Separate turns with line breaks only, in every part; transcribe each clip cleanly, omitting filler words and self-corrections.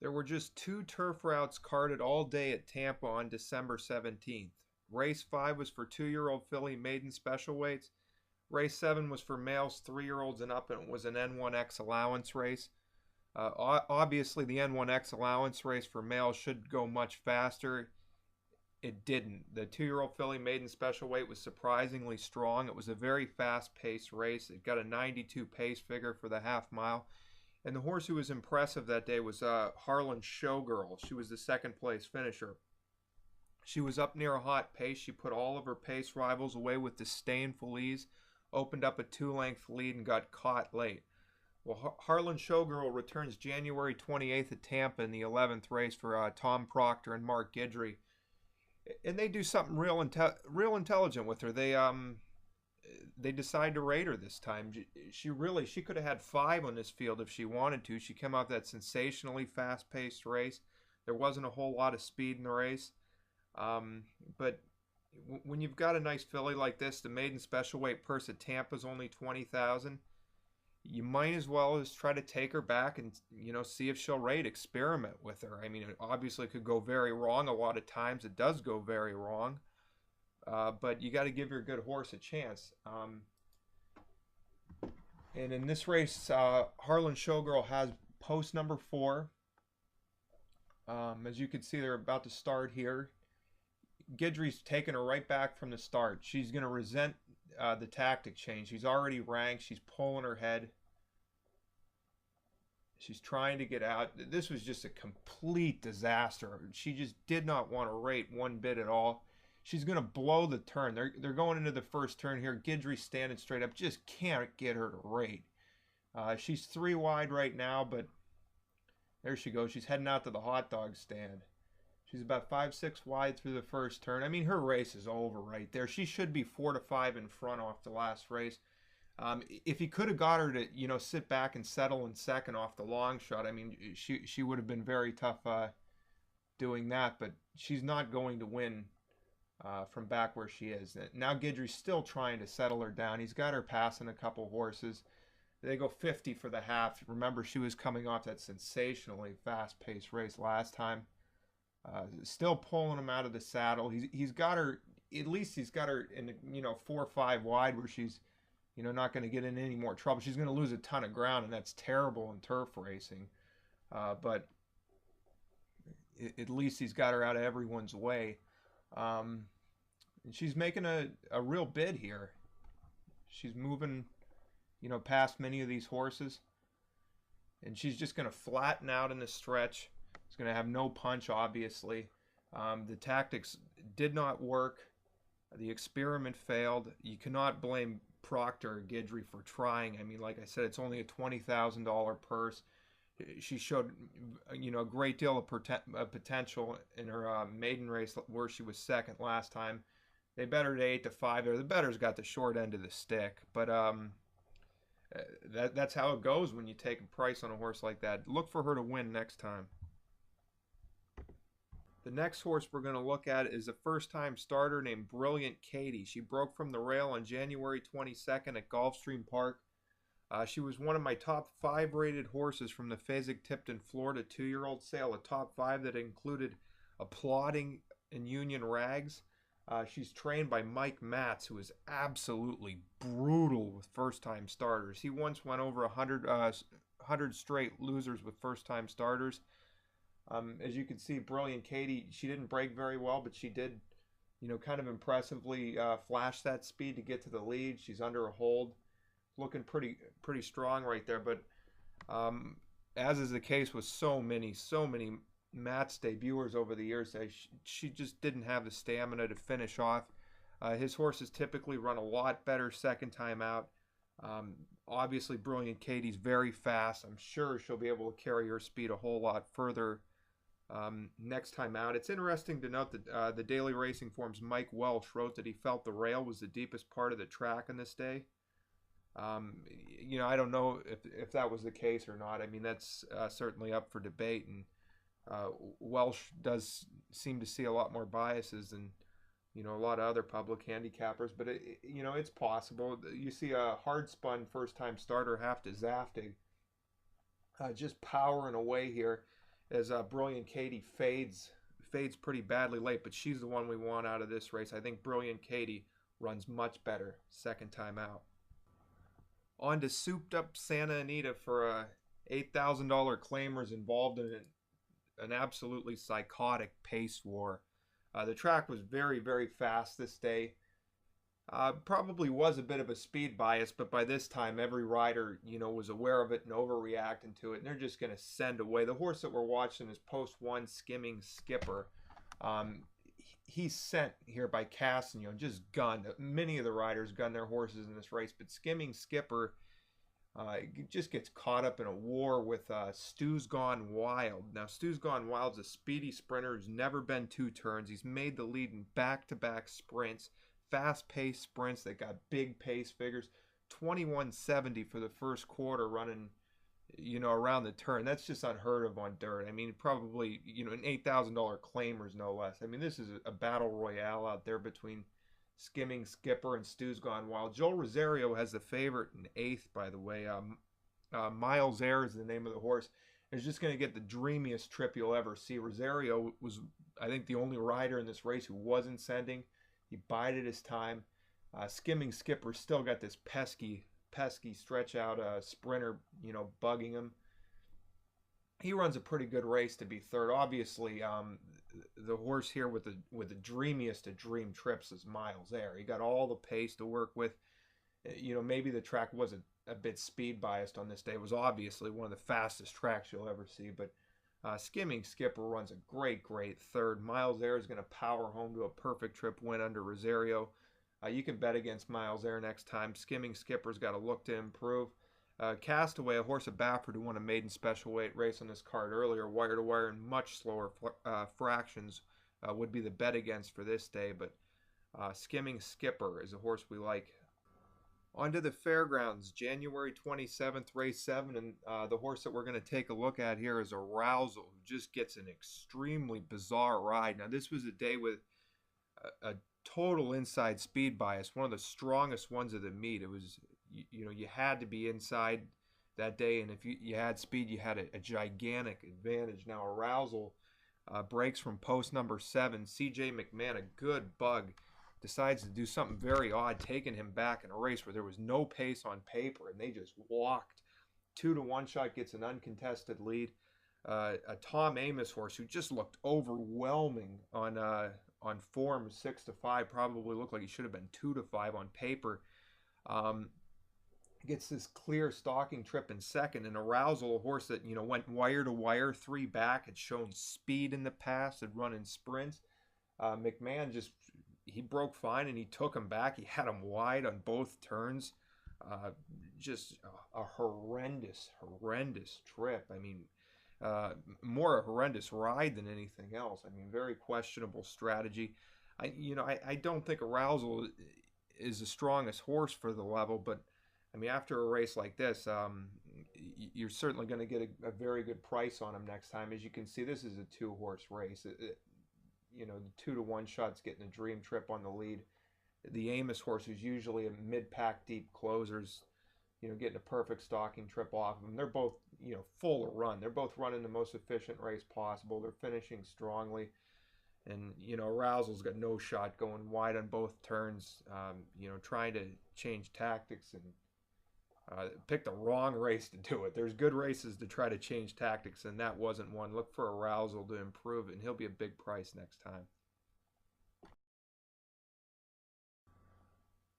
There were just two turf routes carted all day at Tampa on December 17th. Race 5 was for 2-year-old filly maiden special weights. Race 7 was for males 3-year-olds and up, and it was an N1X allowance race. Obviously, the N1X allowance race for males should go much faster. It didn't. The 2-year-old filly maiden special weight was surprisingly strong. It was a very fast-paced race. It got a 92 pace figure for the half mile. And the horse who was impressive that day was Harlan Showgirl. She was the second place finisher. She was up near a hot pace. She put all of her pace rivals away with disdainful ease, opened up a 2-length lead, and got caught late. Well, Harlan Showgirl returns January 28th at Tampa in the 11th race for Tom Proctor and Mark Guidry. And they do something real intelligent with her. They decide to rate her this time. She could have had 5 on this field if she wanted to. She came off that sensationally fast-paced race. There wasn't a whole lot of speed in the race. But when you've got a nice filly like this, the maiden special weight purse at Tampa is only $20,000. You might as well just try to take her back and see if she'll rate. Experiment with her. I mean, it obviously could go very wrong. A lot of times it does go very wrong. But you got to give your good horse a chance. And in this race, Harlan Showgirl has post number 4. As you can see, they're about to start here. Guidry's taking her right back from the start. She's going to resent the tactic change. She's already ranked. She's pulling her head. She's trying to get out. This was just a complete disaster. She just did not want to rate one bit at all. She's going to blow the turn. They're going into the first turn here. Guidry standing straight up. Just can't get her to rate. She's 3 wide right now, but there she goes. She's heading out to the hot dog stand. She's about 5-6 wide through the first turn. I mean, her race is over right there. She should be 4-5 in front off the last race. If he could have got her to, sit back and settle in second off the long shot, I mean, she would have been very tough doing that. But she's not going to win from back where she is. Now Guidry's still trying to settle her down. He's got her passing a couple horses. They go 50 for the half. Remember, she was coming off that sensationally fast-paced race last time. Still pulling him out of the saddle. He's got her, at least he's got her in 4 or 5 wide where she's not going to get in any more trouble. She's going to lose a ton of ground, and that's terrible in turf racing. But at least he's got her out of everyone's way. And she's making a real bid here. She's moving past many of these horses, and she's just going to flatten out in the stretch. It's going to have no punch, obviously. The tactics did not work. The experiment failed. You cannot blame Proctor or Guidry for trying. I mean, like I said, it's only a $20,000 purse. She showed, a great deal of potential in her maiden race where she was second last time. They bet her to 8-5 there. The bettors got the short end of the stick. But that's how it goes when you take a price on a horse like that. Look for her to win next time. The next horse we're going to look at is a first-time starter named Brilliant Katie. She broke from the rail on January 22nd at Gulfstream Park. She was one of my top 5 rated horses from the Fasig-Tipton, Florida 2-year-old sale, a top 5 that included Applauding and Union Rags. She's trained by Mike Matz, who is absolutely brutal with first-time starters. He once went over 100 straight losers with first-time starters. As you can see, Brilliant Katie, she didn't break very well, but she did, kind of impressively flash that speed to get to the lead. She's under a hold, looking pretty strong right there. But as is the case with so many Matt's debuters over the years, she just didn't have the stamina to finish off. His horses typically run a lot better second time out. Obviously, Brilliant Katie's very fast. I'm sure she'll be able to carry her speed a whole lot further next time out. It's interesting to note that the Daily Racing Form's Mike Welsh wrote that he felt the rail was the deepest part of the track on this day. I don't know if that was the case or not. I mean, that's certainly up for debate, and Welsh does seem to see a lot more biases than a lot of other public handicappers, but it's possible. You see a hard spun first time starter have to Zaftig just powering away here, as Brilliant Katie fades pretty badly late, but she's the one we want out of this race. I think Brilliant Katie runs much better second time out. On to Souped Up Santa Anita for $8,000 claimers involved in an absolutely psychotic pace war. The track was very, very fast this day. Probably was a bit of a speed bias, but by this time every rider, was aware of it and overreacting to it, and they're just going to send away. The horse that we're watching is Post 1 Skimming Skipper. He's sent here by Cassignon, just gunned. Many of the riders gun their horses in this race, but Skimming Skipper just gets caught up in a war with Stu's Gone Wild. Now, Stu's Gone Wild's a speedy sprinter who's never been 2 turns. He's made the lead in back-to-back sprints, fast-paced sprints that got big pace figures. 21:70 for the first quarter running, around the turn. That's just unheard of on dirt. I mean, probably, an $8,000 claimers, no less. I mean, this is a battle royale out there between Skimming Skipper and Stu's Gone Wild. Joel Rosario has the favorite in 8th, by the way. Miles Air is the name of the horse. Is just going to get the dreamiest trip you'll ever see. Rosario was, I think, the only rider in this race who wasn't sending. He bided his time. Skimming Skipper still got this pesky stretch out sprinter, bugging him. He runs a pretty good race to be third. Obviously, the horse here with the dreamiest of dream trips is Miles Air. He got all the pace to work with. Maybe the track wasn't a bit speed biased on this day. It was obviously one of the fastest tracks you'll ever see, but Skimming Skipper runs a great third. Miles Air is going to power home to a perfect trip win under Rosario. You can bet against Miles Air next time. Skimming Skipper's got to look to improve. Castaway, a horse of Baffert who won a maiden special weight race on this card earlier, wire to wire in much slower fractions, would be the bet against for this day. But Skimming Skipper is a horse we like. On to the Fairgrounds, January 27th, race 7, and the horse that we're going to take a look at here is Arousal, who just gets an extremely bizarre ride. Now, this was a day with a total inside speed bias, one of the strongest ones of the meet. It was, you had to be inside that day, and if you had speed, you had a gigantic advantage. Now, Arousal breaks from post number 7. C.J. McMahon, a good bug, decides to do something very odd, taking him back in a race where there was no pace on paper, and they just walked. 2-to-1 shot gets an uncontested lead. A Tom Amoss horse who just looked overwhelming on form, 6-5, probably looked like he should have been 2-5 on paper. Gets this clear stalking trip in second. And Arousal, a horse that went wire to wire, 3 back, had shown speed in the past, had run in sprints. McMahon he broke fine and he took him back. He had him wide on both turns. Just a horrendous trip. I mean, more a horrendous ride than anything else. I mean, very questionable strategy. I don't think Arousal is the strongest horse for the level, but I mean, after a race like this, you're certainly going to get a very good price on him next time. As you can see, this is a 2-horse race. The 2-to-1 shot's getting a dream trip on the lead. The Amoss horse, who's usually a mid-pack deep closers, getting a perfect stalking trip off of them. They're both, full of run. They're both running the most efficient race possible. They're finishing strongly. And, Arousal's got no shot going wide on both turns, trying to change tactics and picked the wrong race to do it. There's good races to try to change tactics, and that wasn't one. Look for Arousal to improve, and he'll be a big price next time.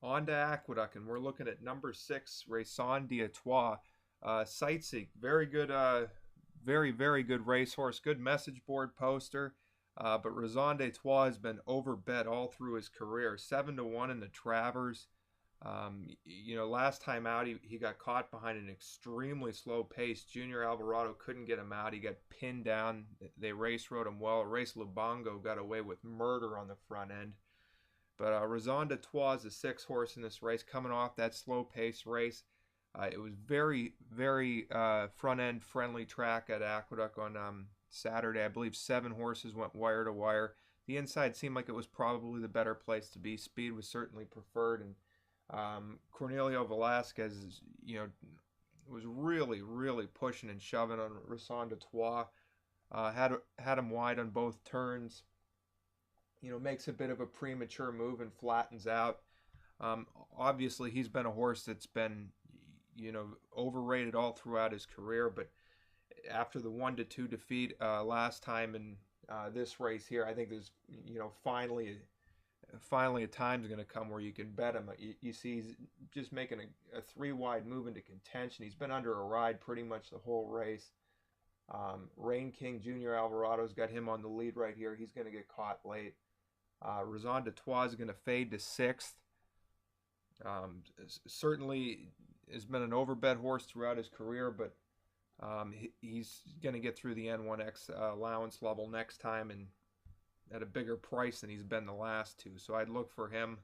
On to Aqueduct, and we're looking at number 6, Raison d'Artois. Sightseek, very good, very good racehorse, good message board poster. But Raison d'Artois has been overbet all through his career. 7-to-1 in the Travers. Last time out, he got caught behind an extremely slow pace. Junior Alvarado couldn't get him out. He got pinned down. They race rode him well. Race Lubango got away with murder on the front end. But Raison d'Artois is the 6th horse in this race, coming off that slow pace race. It was very front end friendly track at Aqueduct on Saturday. I believe 7 horses went wire to wire. The inside seemed like it was probably the better place to be. Speed was certainly preferred, and Cornelio Velasquez, was really pushing and shoving on Raison d'Artois. Had him wide on both turns. Makes a bit of a premature move and flattens out. Um, Obviously, he's been a horse that's been, overrated all throughout his career. But after the 1-2 defeat last time in this race here, I think there's, finally a time's going to come where you can bet him. You see, he's just making a three wide move into contention. He's been under a ride pretty much the whole race. Rain King Junior Alvarado's got him on the lead right here. He's going to get caught late. Raison d'Artois is going to fade to sixth. Certainly has been an overbet horse throughout his career, but he's going to get through the N1X allowance level next time and at a bigger price than he's been the last two. So I'd look for him.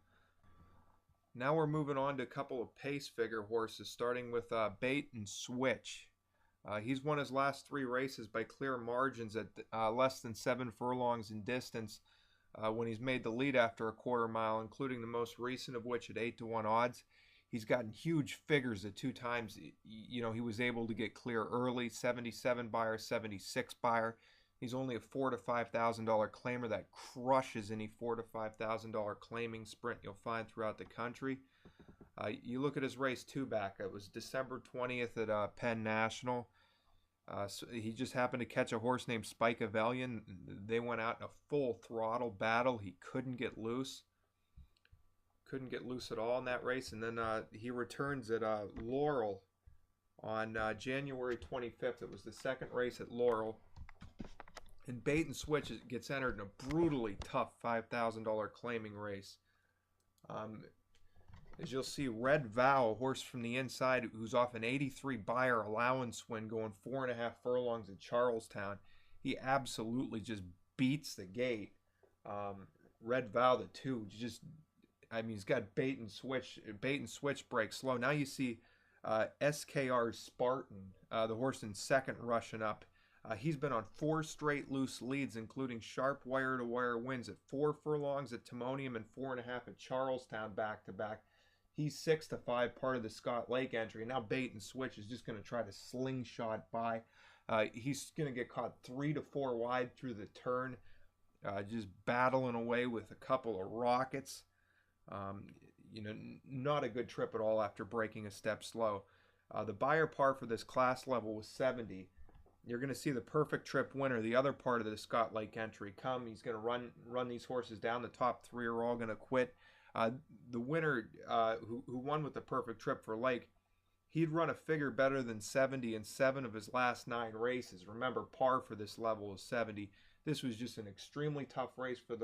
Now we're moving on to a couple of pace figure horses, starting with Bait and Switch. He's won his last three races by clear margins at less than 7 furlongs in distance when he's made the lead after a quarter mile, including the most recent of which at 8-1 odds. He's gotten huge figures at two times. He was able to get clear early, 77 buyer, 76 buyer. He's only a $4,000 to $5,000 claimer. That crushes any $4,000 to $5,000 claiming sprint you'll find throughout the country. You look at his race two back. It was December 20th at Penn National. So he just happened to catch a horse named Spike Avelian. They went out in a full throttle battle. He couldn't get loose. Couldn't get loose at all in that race. And then he returns at Laurel on January 25th. It was the second race at Laurel. And Bait and Switch gets entered in a brutally tough $5,000 claiming race. As you'll see, Red Vow, a horse from the inside who's off an 83 buyer allowance win going 4.5 furlongs at Charlestown. He absolutely just beats the gate. Red Vow, the two, he's got Bait and Switch. Bait and Switch breaks slow. Now you see SKR Spartan, the horse in second, rushing up. He's been on 4 straight loose leads, including sharp wire-to-wire wins at 4 furlongs at Timonium and 4.5 at Charlestown back-to-back. He's 6-5, part of the Scott Lake entry. And now Bait and Switch is just going to try to slingshot by. He's going to get caught 3 to 4 wide through the turn, just battling away with a couple of rockets. Not a good trip at all after breaking a step slow. The buyer par for this class level was 70. You're going to see the perfect trip winner, the other part of the Scott Lake entry, come. He's going to run these horses down. The top 3 are all going to quit. The winner who won with the perfect trip for Lake, he'd run a figure better than 70 in 7 of his last 9 races. Remember, par for this level is 70. This was just an extremely tough race for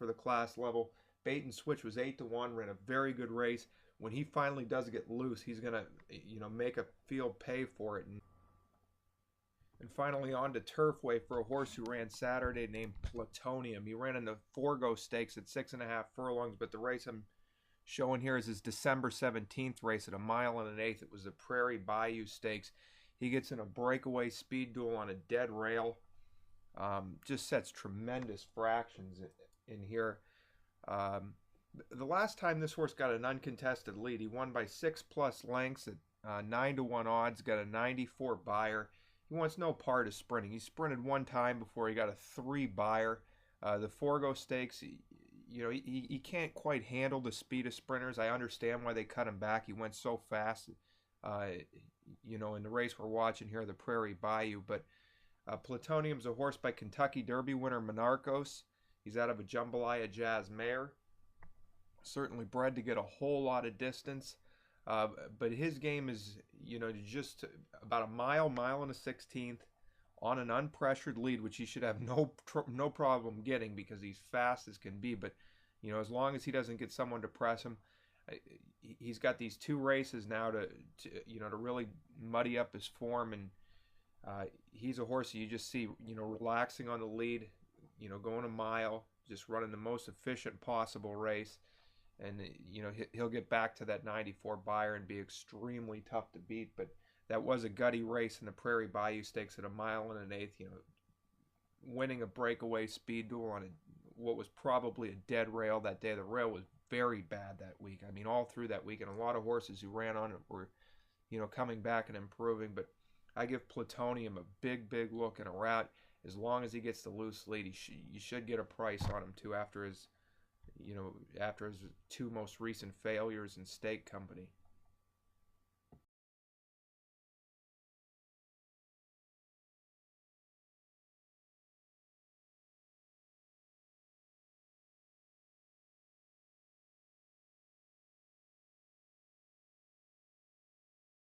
the class level. Bait and Switch was 8-1, ran a very good race. When he finally does get loose, he's going to make a field pay for it. And finally on to Turfway for a horse who ran Saturday named Plutonium. He ran in the Forgo Stakes at 6.5 furlongs, but the race I'm showing here is his December 17th race at 1 1/8. It was the Prairie Bayou Stakes. He gets in a breakaway speed duel on a dead rail. Just sets tremendous fractions in here. The last time this horse got an uncontested lead, he won by 6+ lengths at 9-1 odds, got a 94 buyer. He wants no part of sprinting. He sprinted one time before he got a 3 buyer. The Forgo Stakes, he can't quite handle the speed of sprinters. I understand why they cut him back. He went so fast, in the race we're watching here, the Prairie Bayou. But Plutonium's a horse by Kentucky Derby winner Monarchos. He's out of a Jambalaya Jazz mare. Certainly bred to get a whole lot of distance. But his game is, just about a mile and a 16th on an unpressured lead, which he should have no problem getting because he's fast as can be. But, as long as he doesn't get someone to press him, he's got these 2 races now to really muddy up his form. And he's a horse that you just see, relaxing on the lead, going a mile, just running the most efficient possible race. And, he'll get back to that 94 buyer and be extremely tough to beat. But that was a gutty race in the Prairie Bayou Stakes at 1 1/8. Winning a breakaway speed duel on what was probably a dead rail that day. The rail was very bad that week. I mean, all through that week. And a lot of horses who ran on it were, coming back and improving. But I give Plutonium a big look and a route. as long as he gets the loose lead, you should get a price on him too after his 2 most recent failures in Stake Company.